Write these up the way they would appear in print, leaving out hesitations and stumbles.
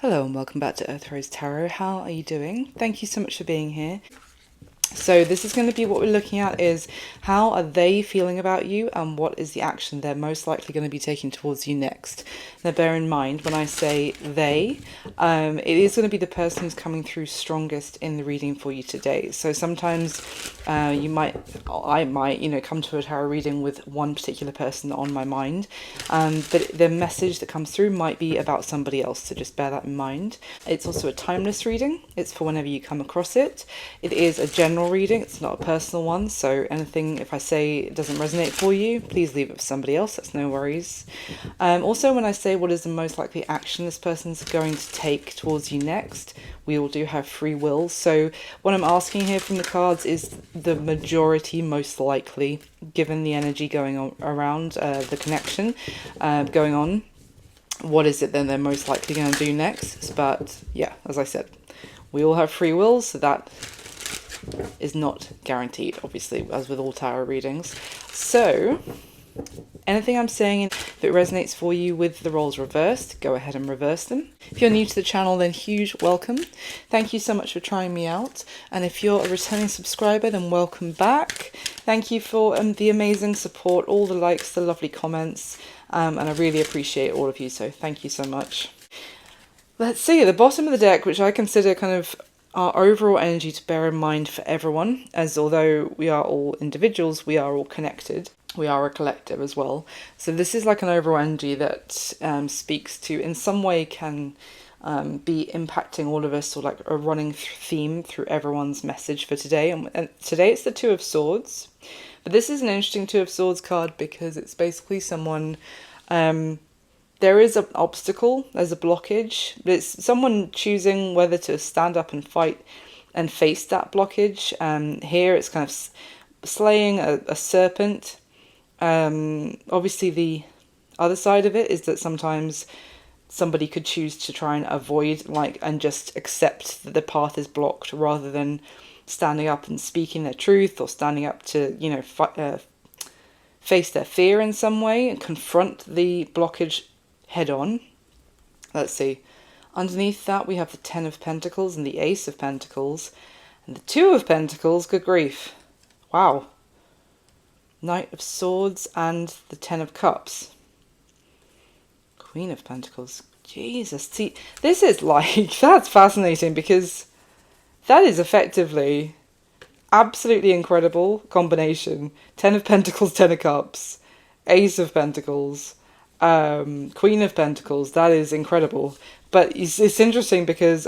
Hello and welcome back to Earth Rose Tarot. How are you doing? Thank you so much for being here. So this is going to be what we're looking at is how are they feeling about you and what is the action they're most likely going to be taking towards you next. Now bear in mind when I say they, it is going to be the person who's coming through strongest in the reading for you today. So sometimes I might, come to a tarot reading with one particular person on my mind, but the message that comes through might be about somebody else, so just bear that in mind. It's also a timeless reading. It's for whenever you come across it. It is a general reading, it's not a personal one, so anything if I say it doesn't resonate for you, please leave it for somebody else, that's no worries. Also, when I say what is the most likely action this person's going to take towards you next, we all do have free will, so what I'm asking here from the cards is the majority most likely, given the energy going on around, the connection going on, what is it then they're most likely going to do next. But yeah, as I said, we all have free will, so that is not guaranteed, obviously, as with all tarot readings. So anything I'm saying, if it resonates for you with the roles reversed, go ahead and reverse them. If you're new to the channel, then huge welcome. Thank you so much for trying me out. And if you're a returning subscriber, then welcome back. Thank you for the amazing support, all the likes, the lovely comments, and I really appreciate all of you, so thank you so much. Let's see, at the bottom of the deck, which I consider kind of our overall energy to bear in mind for everyone, as although we are all individuals, we are all connected. We are a collective as well. So this is like an overall energy that speaks to, in some way, can be impacting all of us, or like a running theme through everyone's message for today. And today it's the Two of Swords. But this is an interesting Two of Swords card because it's basically someone... there is an obstacle, there's a blockage, but it's someone choosing whether to stand up and fight and face that blockage. Here it's kind of slaying a serpent. Obviously the other side of it is that sometimes somebody could choose to try and avoid and just accept that the path is blocked rather than standing up and speaking their truth, or standing up to, face their fear in some way and confront the blockage head on. Let's see. Underneath that we have the Ten of Pentacles and the Ace of Pentacles. And the Two of Pentacles, good grief. Wow. Knight of Swords and the Ten of Cups. Queen of Pentacles. Jesus. See, this is that's fascinating because that is effectively absolutely incredible combination. Ten of Pentacles, Ten of Cups, Ace of Pentacles, Queen of Pentacles. That is incredible. But it's interesting because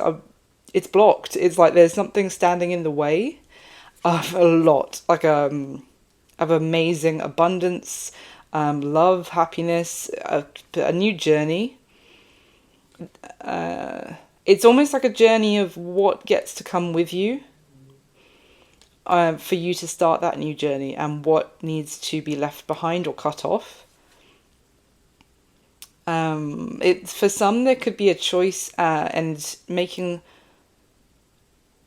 it's blocked. It's like there's something standing in the way of a lot, of amazing abundance, love, happiness, a new journey. It's almost like a journey of what gets to come with you, for you to start that new journey, and what needs to be left behind or cut off. For some, there could be a choice, and making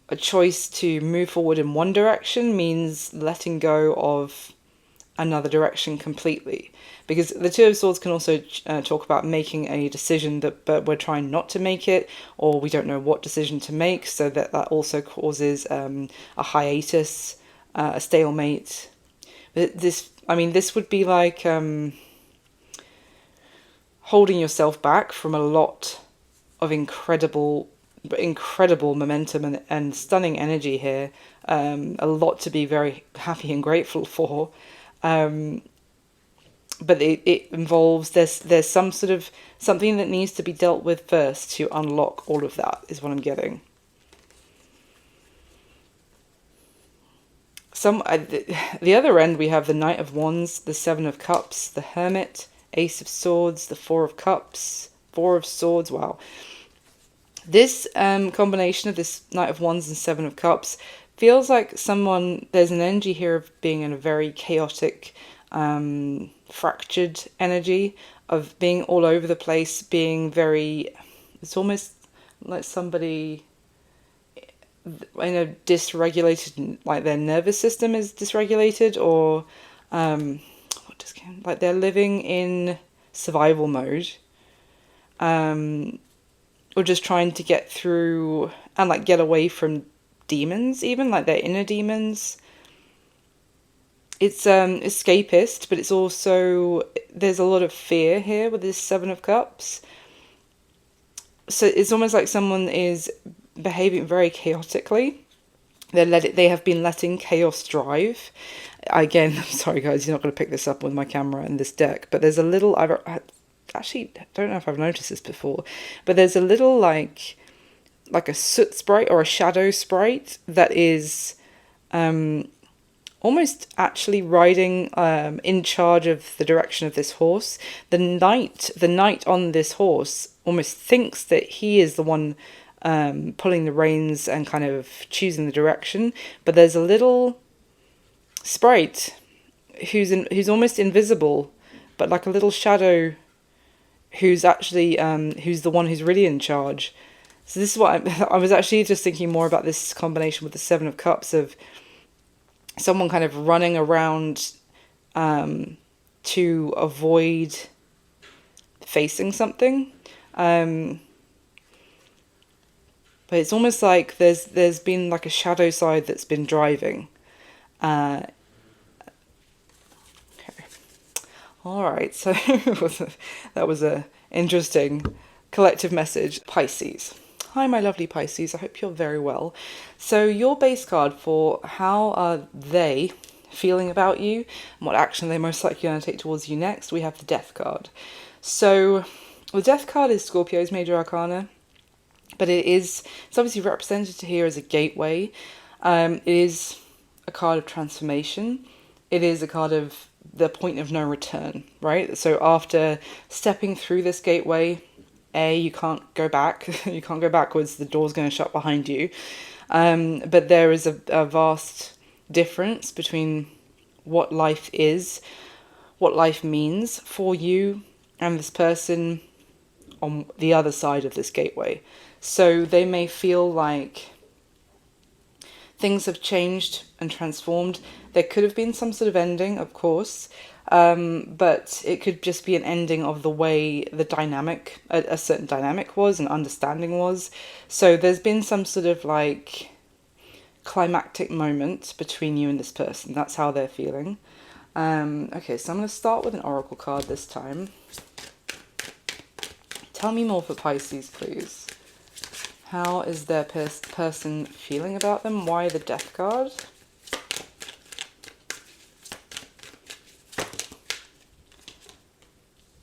a choice to move forward in one direction means letting go of another direction completely. Because the Two of Swords can also talk about making a decision but we're trying not to make it, or we don't know what decision to make, so that also causes a hiatus, a stalemate. But this would be like holding yourself back from a lot of incredible momentum and stunning energy here. A lot to be very happy and grateful for. But it involves, there's some sort of something that needs to be dealt with first to unlock all of that, is what I'm getting. The other end, we have the Knight of Wands, the Seven of Cups, the Hermit, Ace of Swords, the Four of Cups, Four of Swords. Wow. This combination of this Knight of Wands and Seven of Cups feels like there's an energy here of being in a very chaotic, fractured energy, of being all over the place, being it's almost like somebody in a dysregulated, like their nervous system is dysregulated, or like they're living in survival mode. or just trying to get through and like get away from demons, even like their inner demons. It's escapist, but it's also, there's a lot of fear here with this Seven of Cups. So it's almost like someone is behaving very chaotically. They have been letting chaos drive. Again, I'm sorry guys, you're not going to pick this up with my camera and this deck, but there's a little, I actually don't know if I've noticed this before, but there's a little like a soot sprite or a shadow sprite that is almost actually riding in charge of the direction of this horse. The knight on this horse almost thinks that he is the one pulling the reins and kind of choosing the direction, but there's a little sprite who's almost invisible, but like a little shadow who's actually who's the one who's really in charge. So this is what I was actually just thinking more about this combination with the Seven of Cups, of someone kind of running around to avoid facing something. But it's almost like there's been like a shadow side that's been driving. Okay. All right, so that was a interesting collective message. Pisces. Hi, my lovely Pisces. I hope you're very well. So your base card for how are they feeling about you and what action they're most likely going to take towards you next, we have the Death card. So the Death card is Scorpio's major arcana, but it's obviously represented here as a gateway. It is a card of transformation. It is a card of the point of no return, right? So after stepping through this gateway, you can't go back. You can't go backwards. The door's going to shut behind you. But there is a vast difference between what life is, what life means for you and this person on the other side of this gateway. So they may feel like things have changed and transformed. There could have been some sort of ending, of course, but it could just be an ending of the way the dynamic, a certain dynamic was, and understanding was. So there's been some sort of like climactic moment between you and this person. That's how they're feeling. Okay, so I'm going to start with an oracle card this time. Tell me more for Pisces, please. How is their person feeling about them? Why the Death card?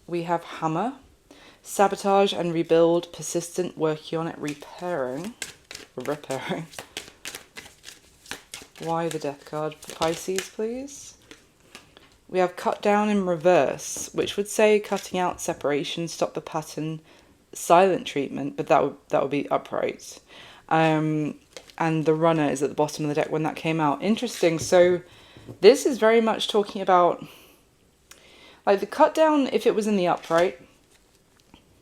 We have Hammer. Sabotage and rebuild. Persistent. Working on it. Repairing. Why the Death card for Pisces, please? We have Cut down in reverse, which would say cutting out, separation, stop the pattern, silent treatment, but that would be upright. And the Runner is at the bottom of the deck when that came out. Interesting. So this is very much talking about, like, the cut down, if it was in the upright,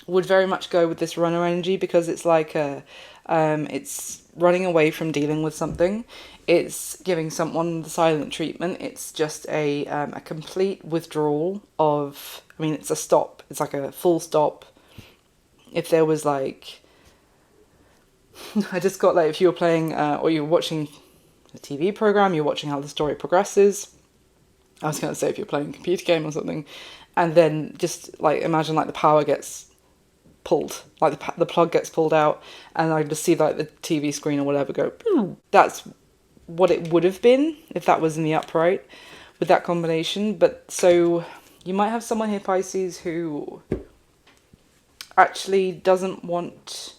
would very much go with this Runner energy, because it's like it's running away from dealing with something. It's giving someone the silent treatment. It's just a complete withdrawal of, I mean, it's a stop. It's like a full stop. If there was like, I just got like, if you were playing or you were watching a TV program, you're watching how the story progresses. I was going to say if you're playing a computer game or something, and then just like imagine like the power gets pulled, like the plug gets pulled out, and I just see like the TV screen or whatever go, boom. That's what it would have been if that was in the upright with that combination. But so you might have someone here, Pisces, who actually doesn't want,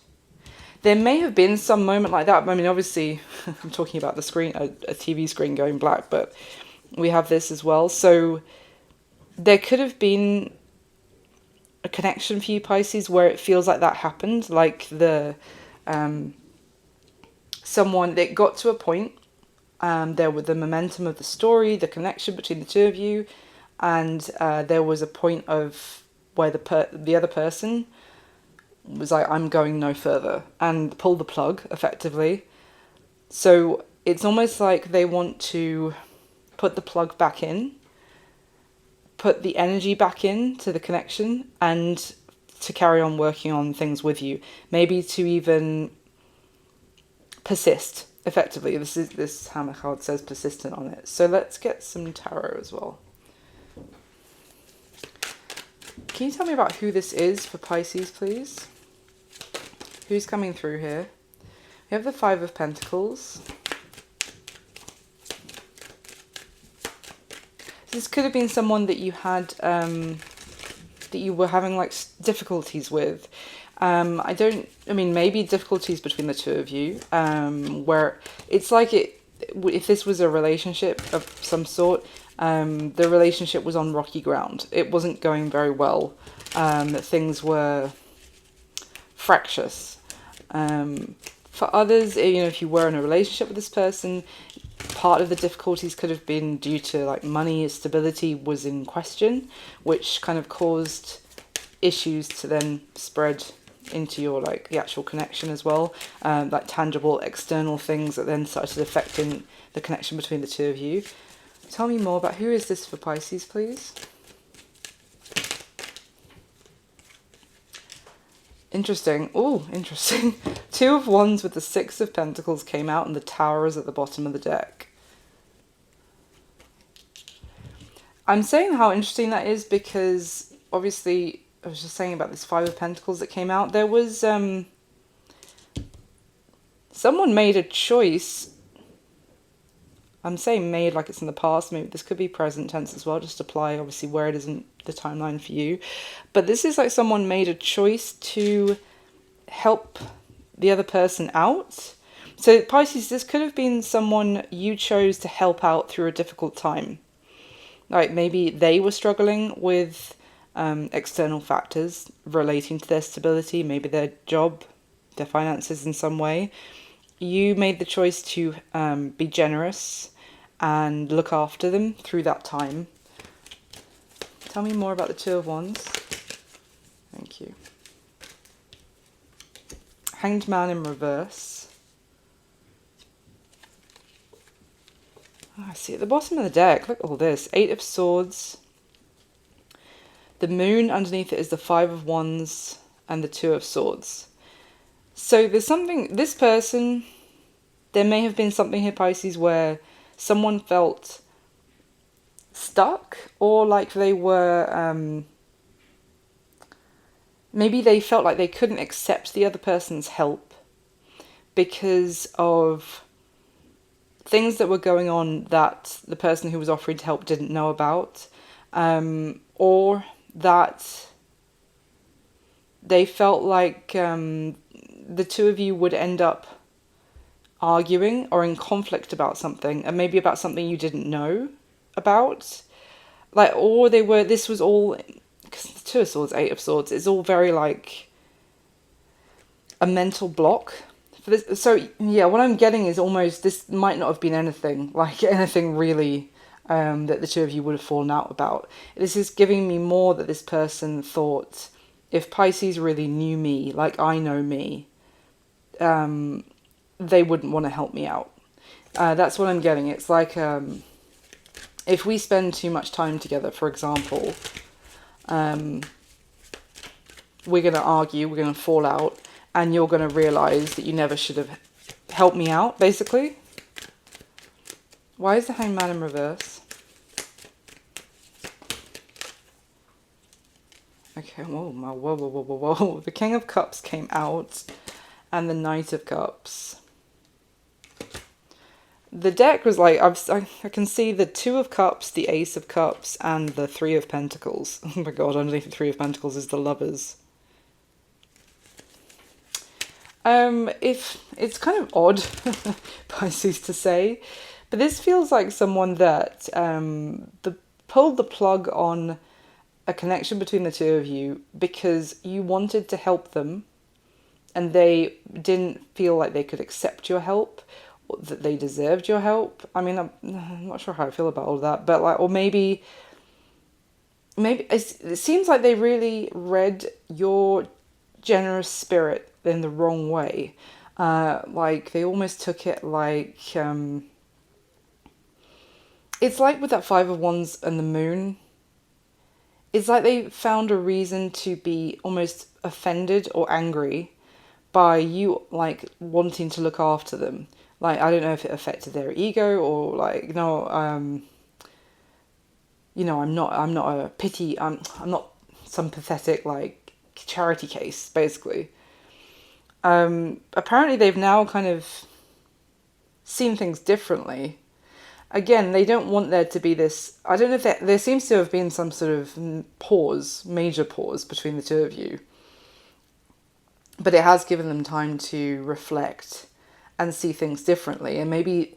there may have been some moment like that. I mean, obviously I'm talking about the screen, a TV screen going black, but we have this as well. So there could have been a connection for you, Pisces, where it feels like that happened, like the someone, it got to a point, there was the momentum of the story, the connection between the two of you, and there was a point of where the other person was like, I'm going no further, and pulled the plug effectively. So it's almost like they want to put the plug back in, put the energy back in to the connection, and to carry on working on things with you, maybe to even persist effectively. This hammer card says persistent on it. So let's get some tarot as well. Can you tell me about who this is for Pisces, please? Who's coming through here? We have the Five of Pentacles. This could have been someone that you had, that you were having like difficulties with. Maybe difficulties between the two of you, where it's like if this was a relationship of some sort, the relationship was on rocky ground. It wasn't going very well. Things were fractious. For others, if you were in a relationship with this person, part of the difficulties could have been due to like money, stability was in question, which kind of caused issues to then spread into your like the actual connection as well, like tangible external things that then started affecting the connection between the two of you. Tell me more about who is this for Pisces, please. Interesting. Oh, interesting. Two of Wands with the Six of Pentacles came out and the Tower is at the bottom of the deck. I'm saying how interesting that is because obviously I was just saying about this Five of Pentacles that came out. There was someone made a choice. I'm saying made like it's in the past. Maybe this could be present tense as well. Just apply obviously where it isn't the timeline for you. But this is like someone made a choice to help the other person out. So Pisces, this could have been someone you chose to help out through a difficult time. Like maybe they were struggling with external factors relating to their stability, maybe their job, their finances in some way. You made the choice to be generous and look after them through that time. Tell me more about the Two of Wands. Thank you. Hanged Man in reverse. Oh, I see at the bottom of the deck, look at all this. Eight of Swords. The Moon underneath it is the Five of Wands and the Two of Swords. So there's something, this person, there may have been something here, Pisces, where someone felt stuck or like they were, maybe they felt like they couldn't accept the other person's help because of things that were going on that the person who was offering to help didn't know about, or that they felt like the two of you would end up arguing or in conflict about something, and maybe about something you didn't know about. Like, or they were, this was all, because the Two of Swords, Eight of Swords, it's all very like a mental block for this. So yeah, what I'm getting is almost, this might not have been anything, like anything really that the two of you would have fallen out about. This is giving me more that this person thought, if Pisces really knew me, like I know me, they wouldn't want to help me out. That's what I'm getting. It's like, if we spend too much time together, for example, we're going to argue, we're going to fall out, and you're going to realise that you never should have helped me out, basically. Why is the Hanged Man in reverse? Okay, whoa, whoa, whoa, whoa, whoa, whoa. The King of Cups came out, and the Knight of Cups. The deck was like, I can see the Two of Cups, the Ace of Cups, and the Three of Pentacles. Oh my god, underneath the Three of Pentacles is the Lovers. If it's kind of odd, Pisces, to say, but this feels like someone that pulled the plug on a connection between the two of you because you wanted to help them and they didn't feel like they could accept your help, or that they deserved your help. I mean, I'm not sure how I feel about all of that, but like, or maybe it seems like they really read your generous spirit in the wrong way. Like they almost took it like, it's like with that Five of Wands and the Moon. it's like they found a reason to be almost offended or angry by you, like, wanting to look after them. Like, I don't know if it affected their ego or like, no, I'm not a pity, I'm not some pathetic, like, charity case, basically. Apparently they've now kind of seen things differently. Again, they don't want there to be this, I don't know if there seems to have been some sort of major pause between the two of you. But it has given them time to reflect and see things differently. And maybe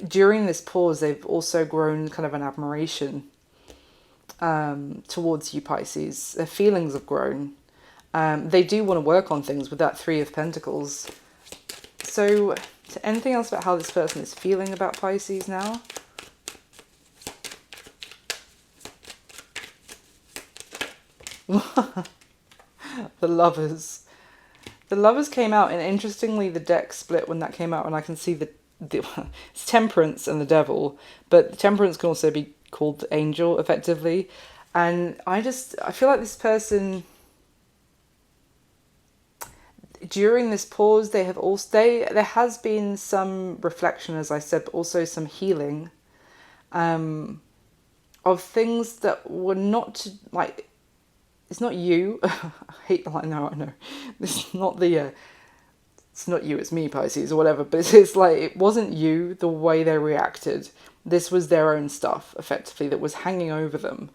during this pause, they've also grown kind of an admiration towards you, Pisces. Their feelings have grown. They do want to work on things with that Three of Pentacles. So, anything else about how this person is feeling about Pisces now? The Lovers. The Lovers came out, and interestingly, the deck split when that came out, and I can see the it's Temperance and the Devil, but the Temperance can also be called the Angel, effectively. And I feel like this person, during this pause, there has been some reflection, as I said, but also some healing of things that were not, like, it's not you. I hate, like, no, I know. It's not it's not you, it's me, Pisces, or whatever. But it's like, it wasn't you, the way they reacted. This was their own stuff, effectively, that was hanging over them.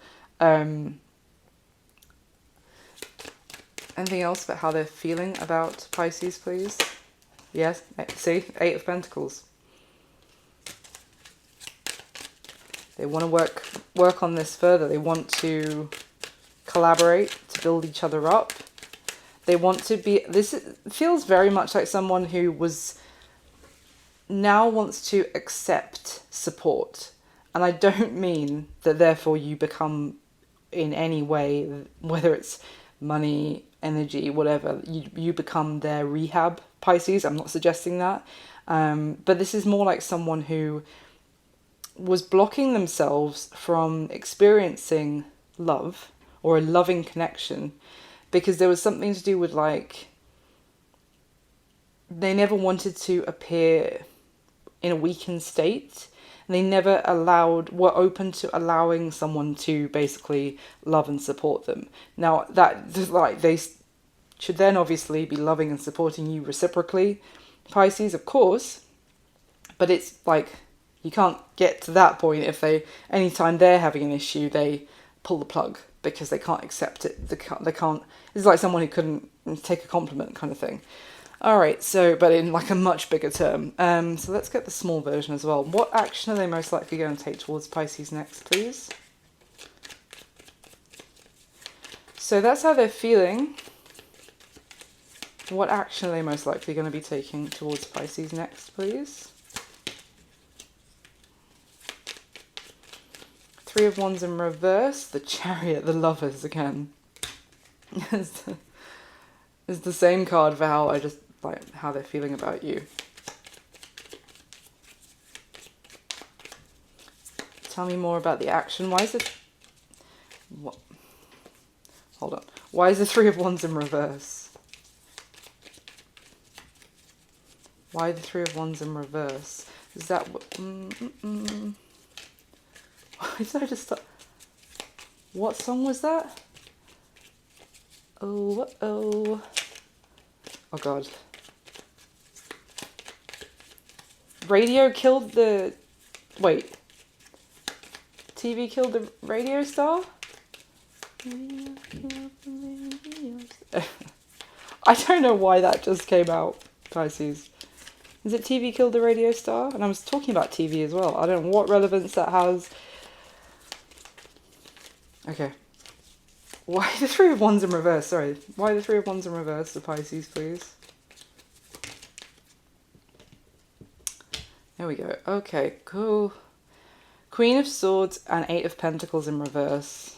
Anything else about how they're feeling about Pisces, please? Yes, see, Eight of Pentacles. They want to work on this further. They want to collaborate to build each other up. They want to be, feels very much like someone who now wants to accept support. And I don't mean that therefore you become in any way, whether it's money, energy, whatever, you become their rehab, Pisces. I'm not suggesting that. But this is more like someone who was blocking themselves from experiencing love or a loving connection because there was something to do with, like, they never wanted to appear in a weakened state. They never were open to allowing someone to basically love and support them. Now, that, like, they should then obviously be loving and supporting you reciprocally, Pisces, of course. But it's like, you can't get to that point if anytime they're having an issue, they pull the plug because they can't accept it. They can't. It's like someone who couldn't take a compliment, kind of thing. All right, so, but in like a much bigger term. So let's get the small version as well. What action are they most likely going to take towards Pisces next, please? So that's how they're feeling. What action are they most likely going to be taking towards Pisces next, please? Three of Wands in reverse, the Chariot, the Lovers again. It's the same card for how they're feeling about you. Tell me more about the action. Why is it... What? Hold on. Why is the Three of Wands in reverse? Why the Three of Wands in reverse? Is that what... Why did I just stop? What song was that? Oh. Oh God. Radio killed the... Wait. TV killed the radio star? I don't know why that just came out, Pisces. Is it TV killed the radio star? And I was talking about TV as well. I don't know what relevance that has. Okay. Why the Three of Wands in reverse? Sorry. Why the Three of Wands in reverse to Pisces, please? There we go. Okay, cool. Queen of Swords and Eight of Pentacles in reverse.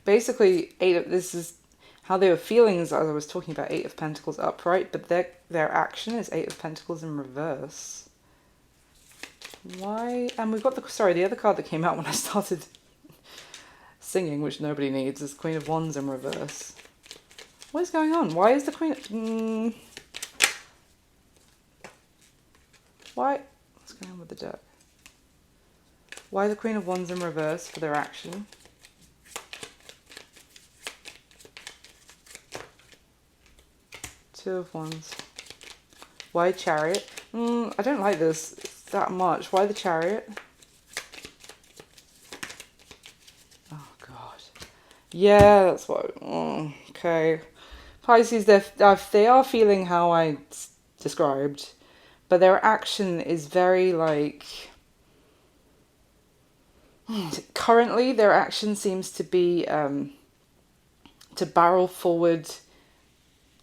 Basically, this is how they were feeling as I was talking about Eight of Pentacles upright, but their action is Eight of Pentacles in reverse. Why? And we've got the other card that came out when I started singing, which nobody needs, is Queen of Wands in reverse. What is going on? Why is the Queen... Why? What's going on with the deck? Why the Queen of Wands in reverse for their action? Two of Wands. Why Chariot? I don't like this that much. Why the Chariot? Oh, God. Yeah, that's what... okay. Pisces, they are feeling how I described, but their action is very, like... currently, their action seems to be to barrel forward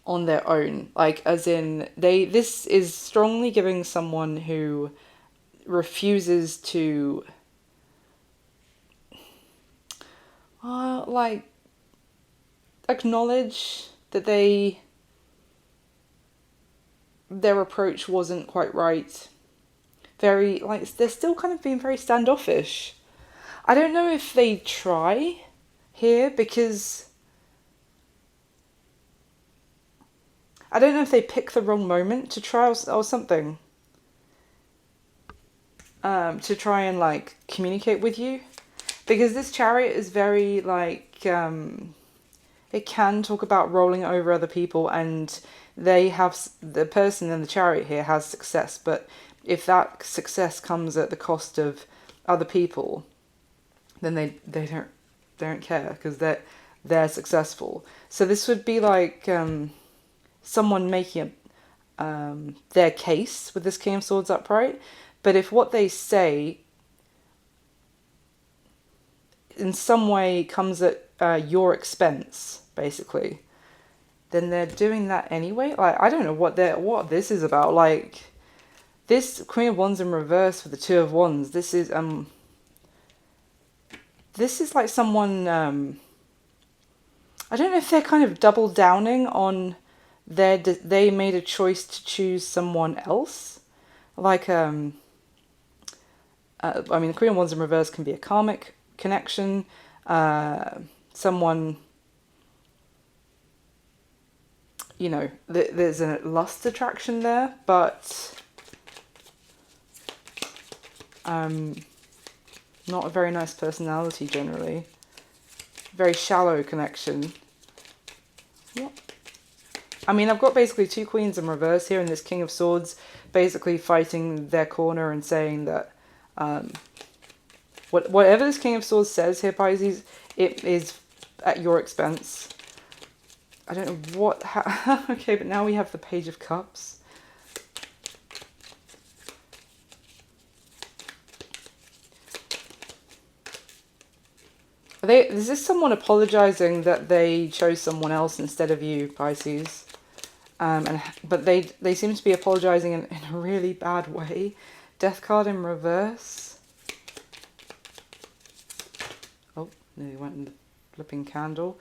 on their own. Like, as in, this is strongly giving someone who refuses to... like, acknowledge that their approach wasn't quite right. Very, like, they're still kind of being very standoffish. I don't know if they try here, because I don't know if they pick the wrong moment to try or something. To try and, like, communicate with you. Because this Chariot is very, like, it can talk about rolling over other people, and the person in the Chariot here has success, but if that success comes at the cost of other people, then they don't care, because they're successful. So this would be like someone making their case with this King of Swords upright, but if what they say in some way comes at your expense, basically, then they're doing that anyway. Like, I don't know what this is about. Like, this Queen of Wands in reverse for the Two of Wands. This is like someone, I don't know if they're kind of double downing on they made a choice to choose someone else. Like, I mean, the Queen of Wands in reverse can be a karmic connection, someone, you know, there's a lust attraction there, but not a very nice personality generally. Very shallow connection. What? I mean, I've got basically two Queens in reverse here, and this King of Swords basically fighting their corner and saying that whatever this King of Swords says here, Pisces, it is at your expense. I don't know what... okay, but now we have the Page of Cups. Is this someone apologising that they chose someone else instead of you, Pisces? But they seem to be apologising in a really bad way. Death card in reverse. Oh, nearly went in the flipping candle.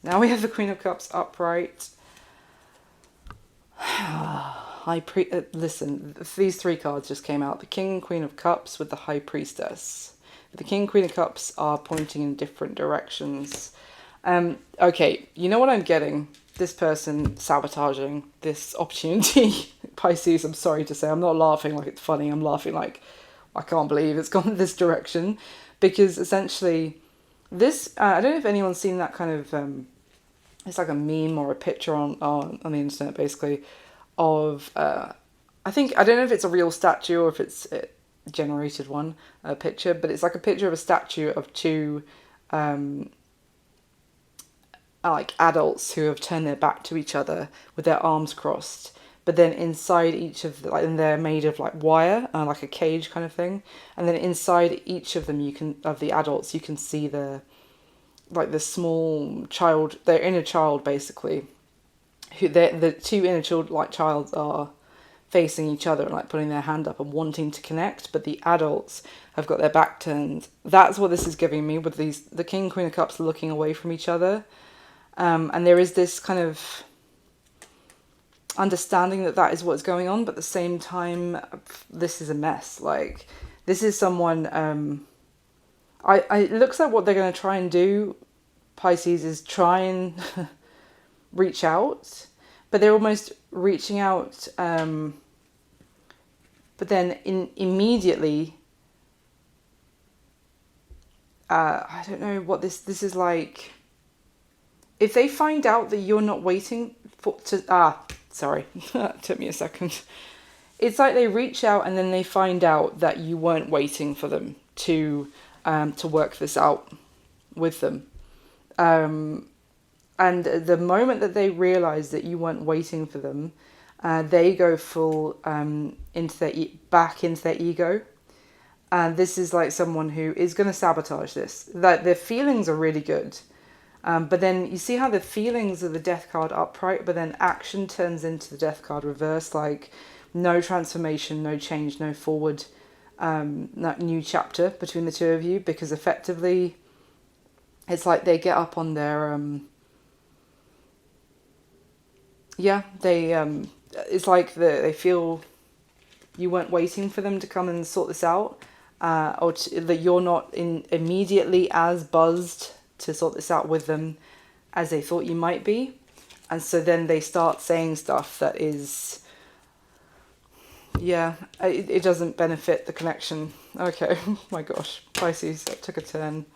Now we have the Queen of Cups upright. Listen, these three cards just came out. The King and Queen of Cups with the High Priestess. The King and Queen of Cups are pointing in different directions. Okay, you know what I'm getting? This person sabotaging this opportunity. Pisces, I'm sorry to say, I'm not laughing like it's funny. I'm laughing like, I can't believe it's gone this direction. Because essentially, this, I don't know if anyone's seen that kind of, it's like a meme or a picture on the internet, basically, of, I don't know if it's a real statue or if it's generated one, a picture, but it's like a picture of a statue of two like adults who have turned their back to each other with their arms crossed, but then inside each of and they're made of like wire, like a cage kind of thing, and then inside each of them the adults you can see the small child, their inner child, basically, who the two inner child are facing each other and like putting their hand up and wanting to connect, but the adults have got their back turned. That's what this is giving me with the King and Queen of Cups looking away from each other, and there is this kind of understanding that is what's going on, but at the same time, this is a mess. Like, this is someone, It looks like what they're going to try and do, Pisces, is try and reach out, but they're almost reaching out, but then immediately, I don't know what this is like. If they find out that you're not waiting sorry, it took me a second. It's like they reach out and then they find out that you weren't waiting for them to work this out with them. And the moment that they realize that you weren't waiting for them, they go full back into their ego. And this is like someone who is going to sabotage this. Like, their feelings are really good. But then you see how the feelings of the Death card upright, but then action turns into the Death card reverse, like no transformation, no change, no forward, that new chapter between the two of you, because effectively it's like they get up on their, it's like they feel you weren't waiting for them to come and sort this out, that you're not immediately as buzzed to sort this out with them as they thought you might be. And so then they start saying stuff that is, it doesn't benefit the connection. Okay, oh my gosh, Pisces, that took a turn.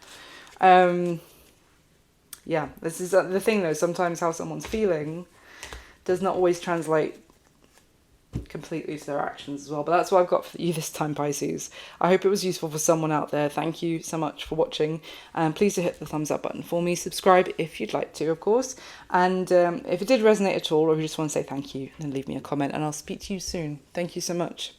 This is the thing though, sometimes how someone's feeling does not always translate completely to their actions as well. But that's what I've got for you this time, Pisces. I hope it was useful for someone out there. Thank you so much for watching, and please do hit the thumbs up button for me. Subscribe if you'd like to, of course, and if it did resonate at all, or if you just want to say thank you, then leave me a comment and I'll speak to you soon. Thank you so much.